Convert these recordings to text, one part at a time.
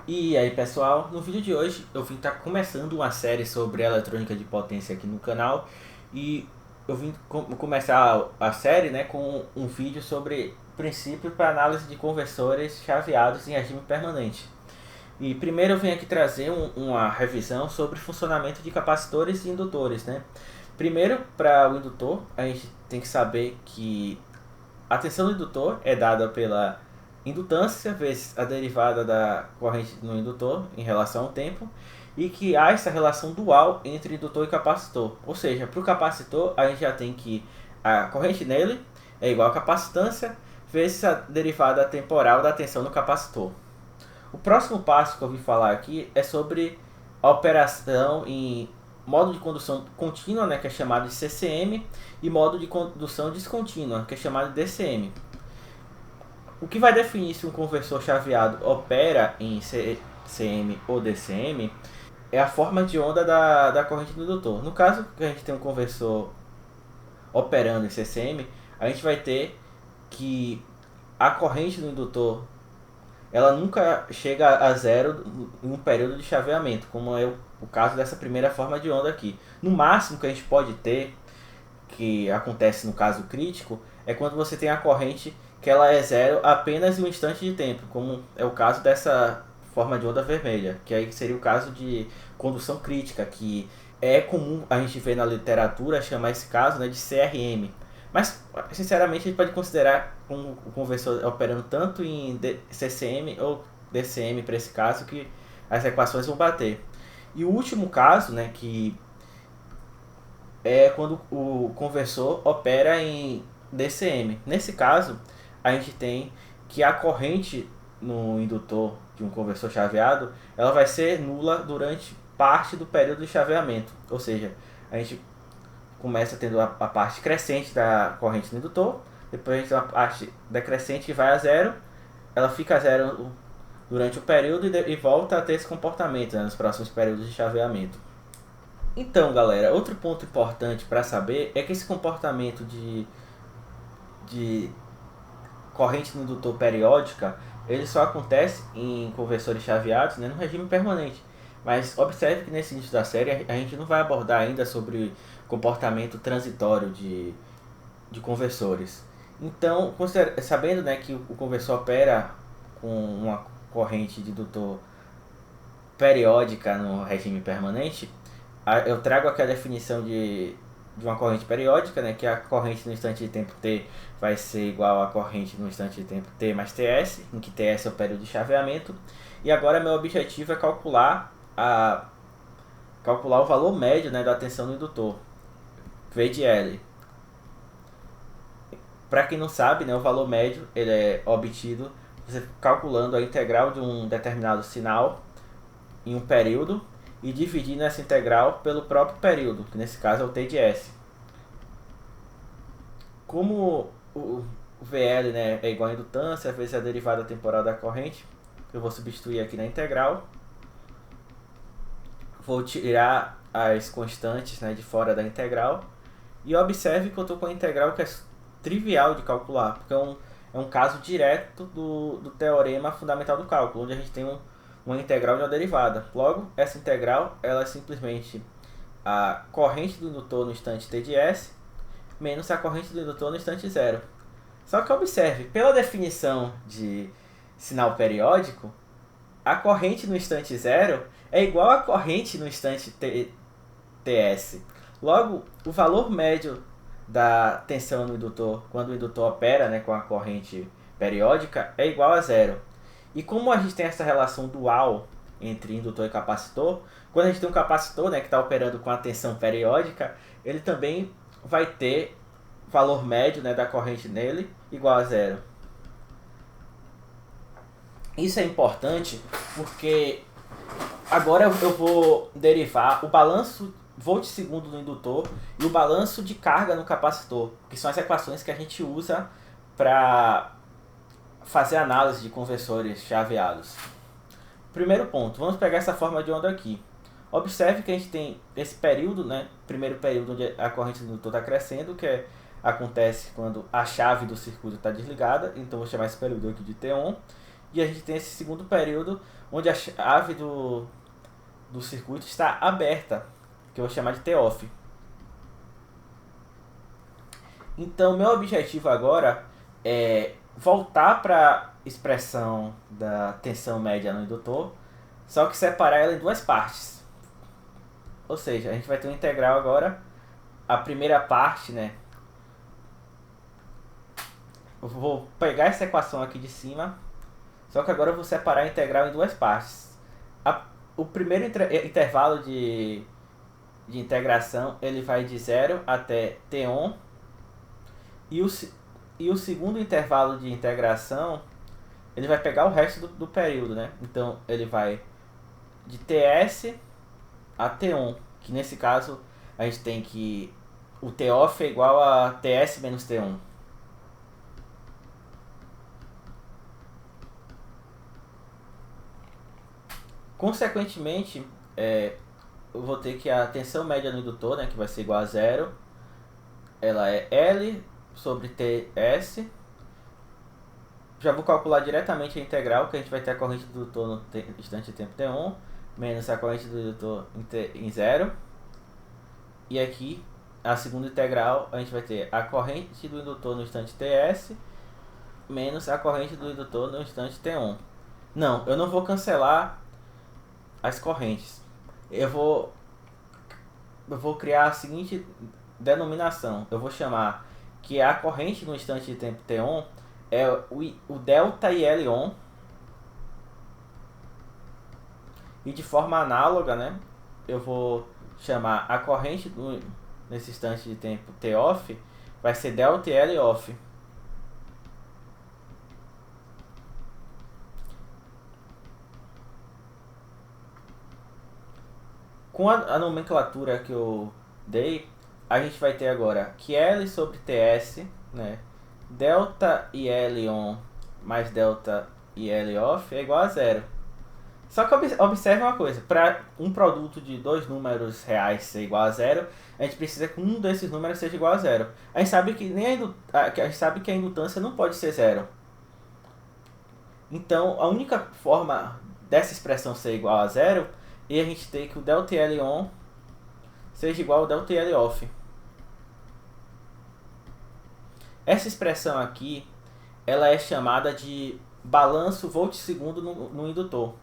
E aí pessoal, no vídeo de hoje eu vim estar começando uma série sobre eletrônica de potência aqui no canal e eu vim começar a série, né, com um vídeo sobre princípio para análise de conversores chaveados em regime permanente. E primeiro eu venho aqui trazer uma revisão sobre funcionamento de capacitores e indutores, né? Primeiro, para o indutor, a gente tem que saber que a tensão do indutor é dada pela indutância vezes a derivada da corrente no indutor em relação ao tempo e que há essa relação dual entre indutor e capacitor. Ou seja, para o capacitor a gente já tem que a corrente nele é igual a capacitância vezes a derivada temporal da tensão no capacitor. O próximo passo que eu vim falar aqui é sobre a operação em modo de condução contínua, né, que é chamado de CCM, e modo de condução descontínua, que é chamado de DCM. O que vai definir se um conversor chaveado opera em CCM ou DCM é a forma de onda da corrente do indutor. No caso que a gente tem um conversor operando em CCM, a gente vai ter que a corrente do indutor ela nunca chega a zero em um período de chaveamento, como é o caso dessa primeira forma de onda aqui. No máximo que a gente pode ter, que acontece no caso crítico, é quando você tem a corrente que ela é zero apenas em um instante de tempo, como é o caso dessa forma de onda vermelha, que aí seria o caso de condução crítica, que é comum a gente ver na literatura chamar esse caso, né, de CRM. Mas, sinceramente, a gente pode considerar o conversor operando tanto em CCM ou DCM para esse caso que as equações vão bater. E o último caso, né, que é quando o conversor opera em DCM. Nesse caso, a gente tem que a corrente no indutor de um conversor chaveado, ela vai ser nula durante parte do período de chaveamento. Ou seja, a gente começa tendo a parte crescente da corrente no indutor, depois a gente tem uma parte decrescente que vai a zero, ela fica a zero durante o período e volta a ter esse comportamento, né, nos próximos períodos de chaveamento. Então, galera, outro ponto importante para saber é que esse comportamento de corrente no indutor periódica ele só acontece em conversores chaveados, né, no regime permanente. Mas observe que nesse início da série a gente não vai abordar ainda sobre comportamento transitório de conversores. Então, sabendo, né, que o conversor opera com uma corrente de indutor periódica no regime permanente, eu trago aqui a definição de uma corrente periódica, né, que a corrente no instante de tempo t vai ser igual à corrente no instante de tempo t mais ts, em que ts é o período de chaveamento. E agora meu objetivo é calcular o valor médio, né, da tensão do indutor, V de L. Para quem não sabe, né, o valor médio ele é obtido você calculando a integral de um determinado sinal em um período e dividindo essa integral pelo próprio período, que nesse caso é o t de s. Como o VL, né, é igual a indutância vezes a derivada temporal da corrente, eu vou substituir aqui na integral. Vou tirar as constantes, né, de fora da integral. E observe que eu estou com a integral que é trivial de calcular, porque é um caso direto do teorema fundamental do cálculo, onde a gente tem uma integral de uma derivada. Logo, essa integral ela é simplesmente a corrente do indutor no instante t de s menos a corrente do indutor no instante zero. Só que observe, pela definição de sinal periódico, a corrente no instante zero é igual à corrente no instante ts. Logo, o valor médio da tensão no indutor, quando o indutor opera, né, com a corrente periódica, é igual a zero. E como a gente tem essa relação dual entre indutor e capacitor, quando a gente tem um capacitor, né, que está operando com a tensão periódica, ele também vai ter valor médio, né, da corrente nele igual a zero. Isso é importante porque agora eu vou derivar o balanço volt-segundo no indutor e o balanço de carga no capacitor, que são as equações que a gente usa para fazer análise de conversores chaveados. Primeiro ponto, vamos pegar essa forma de onda aqui. Observe que a gente tem esse período, né? Primeiro período onde a corrente do indutor está crescendo, acontece quando a chave do circuito está desligada, então vou chamar esse período aqui de T1. e a gente tem esse segundo período onde a chave do circuito está aberta, que eu vou chamar de T-off. Então, meu objetivo agora é voltar para a expressão da tensão média no indutor, só que separar ela em duas partes. Ou seja, a gente vai ter um integral agora, a primeira parte, né? Eu vou pegar essa equação aqui de cima, só que agora eu vou separar a integral em duas partes. O primeiro intervalo de integração ele vai de 0 até T1, e o segundo intervalo de integração ele vai pegar o resto do período, né? Então ele vai de TS a T1, que nesse caso a gente tem que o T-off é igual a TS menos T1. Consequentemente, eu vou ter que a tensão média no indutor, né, que vai ser igual a zero, ela é L sobre TS. Já vou calcular diretamente a integral, que a gente vai ter a corrente do indutor no instante de tempo T1, menos a corrente do indutor em zero. E aqui, a segunda integral, a gente vai ter a corrente do indutor no instante TS, menos a corrente do indutor no instante T1. Não, eu não vou cancelar as correntes. Eu vou criar a seguinte denominação. Eu vou chamar que a corrente no instante de tempo T1 é o delta IL1, e de forma análoga, né, eu vou chamar a corrente nesse instante de tempo T-off vai ser delta IL off. Com a nomenclatura que eu dei, a gente vai ter agora que L sobre TS, né, delta IL on mais delta IL off é igual a zero. Só que observe uma coisa, para um produto de dois números reais ser igual a zero, a gente precisa que um desses números seja igual a zero. A gente sabe que a indutância não pode ser zero. Então, a única forma dessa expressão ser igual a zero é a gente ter que o delta IL on seja igual ao delta IL off. Essa expressão aqui, ela é chamada de balanço volt-segundo no indutor.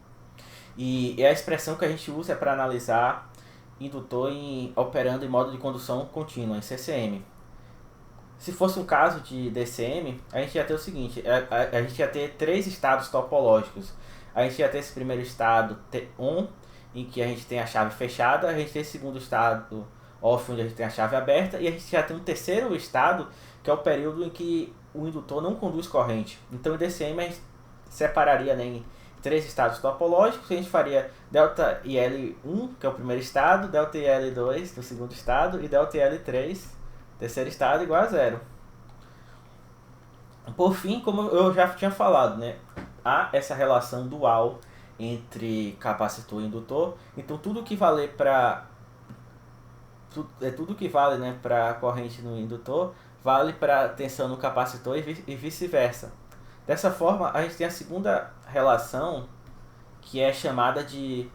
E é a expressão que a gente usa para analisar indutor operando em modo de condução contínua, em CCM. Se fosse um caso de DCM, a gente ia ter o seguinte, a gente ia ter três estados topológicos. A gente ia ter esse primeiro estado T1, em que a gente tem a chave fechada, a gente tem esse segundo estado off, onde a gente tem a chave aberta, e a gente já tem um terceiro estado, que é o período em que o indutor não conduz corrente. Então, em DCM, a gente separaria, né, em três estados topológicos. A gente faria delta IL1, que é o primeiro estado, delta IL2, que é o segundo estado, e delta IL3, terceiro estado, igual a zero. Por fim, como eu já tinha falado, né, há essa relação dual entre capacitor e indutor. Então, tudo que vale para né, para corrente no indutor vale para tensão no capacitor e vice-versa. Dessa forma, a gente tem a segunda relação, que é chamada de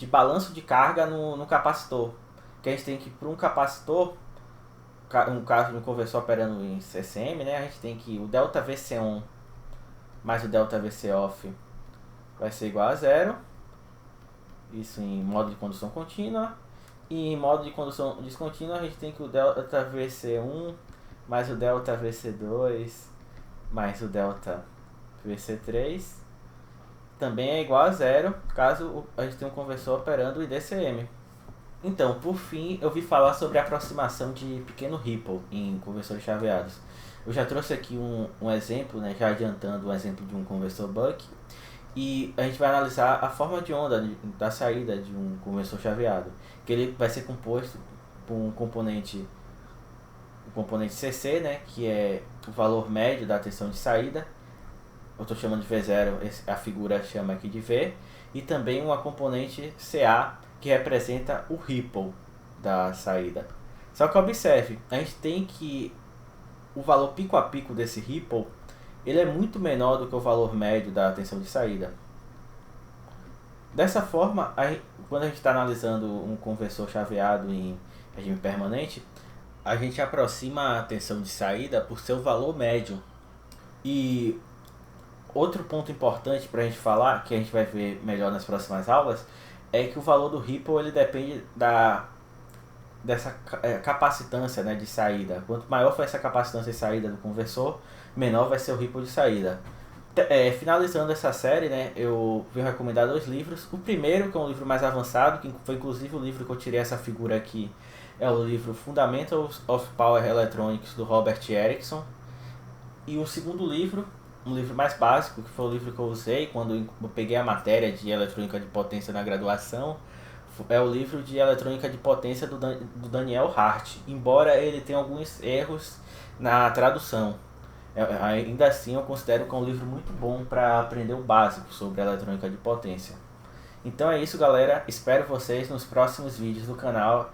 balanço de carga no capacitor. Que a gente tem que, para um capacitor, no caso de um conversor operando em CCM, né, a gente tem que o delta VC1 mais o delta VC off vai ser igual a zero. Isso em modo de condução contínua. E em modo de condução descontínua, a gente tem que o delta VC1 mais o delta VC2 mais o delta VC3 também é igual a zero, caso a gente tenha um conversor operando em DCM. Então, por fim, eu vi falar sobre a aproximação de pequeno ripple em conversores chaveados. Eu já trouxe aqui um exemplo, né, já adiantando um exemplo de um conversor buck, e a gente vai analisar a forma de onda da saída de um conversor chaveado, que ele vai ser composto por um componente CC, né, que é o valor médio da tensão de saída. Eu estou chamando de V0, a figura chama aqui de V, e também uma componente CA, que representa o ripple da saída. Só que observe, a gente tem que o valor pico a pico desse ripple ele é muito menor do que o valor médio da tensão de saída. Dessa forma, quando a gente está analisando um conversor chaveado em regime permanente, a gente aproxima a tensão de saída por seu valor médio. E outro ponto importante para a gente falar, que a gente vai ver melhor nas próximas aulas, é que o valor do Ripple ele depende dessa capacitância, né, de saída. Quanto maior for essa capacitância de saída do conversor, menor vai ser o Ripple de saída. Finalizando essa série, né, eu vou recomendar 2 livros. O primeiro, que é um livro mais avançado, que foi inclusive o livro que eu tirei essa figura aqui, é o livro Fundamentals of Power Electronics, do Robert Erickson. E o segundo livro, um livro mais básico, que foi o livro que eu usei quando eu peguei a matéria de eletrônica de potência na graduação, é o livro de eletrônica de potência do Daniel Hart, embora ele tenha alguns erros na tradução. Ainda assim, eu considero que é um livro muito bom para aprender o básico sobre eletrônica de potência. Então é isso, galera. Espero vocês nos próximos vídeos do canal.